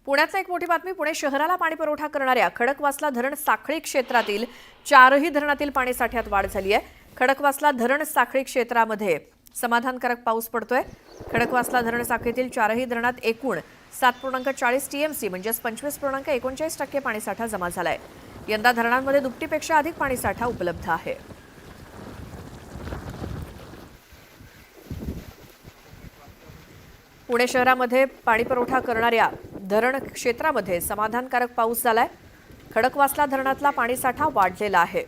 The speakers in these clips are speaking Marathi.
पुण्यातली एक मोठी बातमी। पुणे शहराला पाणी पुरवठा करणाऱ्या खडकवासला धरण साखळी क्षेत्रातील 4ही धरणातील पाणीसाठ्यात वाढ झाली आहे। खडकवासला धरण साखळी क्षेत्रामध्ये समाधानकारक पाऊस पडतोय। खडकवासला धरण साखळीतील 4ही धरणात एकूण 7.40 टीएमसी म्हणजे 25.39% पाणीसाठा जमा झालाय। यंदा धरणांमध्ये दुपटीपेक्षा अधिक पाणीसाठा उपलब्ध आहे। पुणे शहरामध्ये पाणी पुरवठा करणाऱ्या धरण क्षेत्रामध्ये समाधानकारक पाऊस झालाय। खडकवासला धरणातला पाणीसाठा वाढलेला आहे।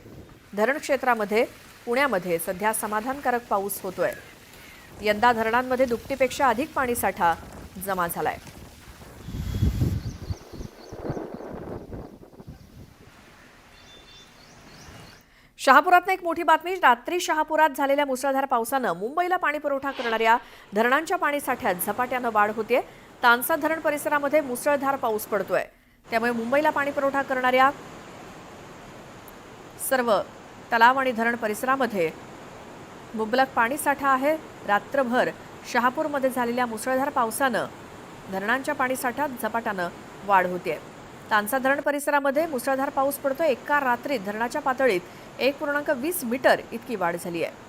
धरण क्षेत्रामध्ये पुण्यामध्ये सध्या समाधानकारक पाऊस होतोय। यंदा धरणांमध्ये दुपटीपेक्षा अधिक पाणीसाठा जमा झालाय। शहापुरातनं एक मोठी बातमी। रात्री शहापुरात झालेल्या मुसळधार पावसानं मुंबईला पाणी पुरवठा करणाऱ्या धरणांच्या पाणीसाठ्यात झपाट्यानं वाढ होतेय। तानसा धरण परिसरामध्ये मुसळधार पाऊस पडतोय, त्यामुळे मुंबईला पाणी पुरवठा करणाऱ्या सर्व तलाव आणि धरण परिसरामध्ये मुबलक पाणीसाठा आहे। रात्रभर शहापूरमध्ये झालेल्या मुसळधार पावसानं धरणांच्या पाणीसाठ्यात झपाट्यानं वाढ होतेय। तानसा धरण परिसरामध्ये मुसळधार पाऊस पडतोय। एका रात्रीत धरणाच्या पातळीत 1.20 मीटर इतकी वाढ झाली आहे।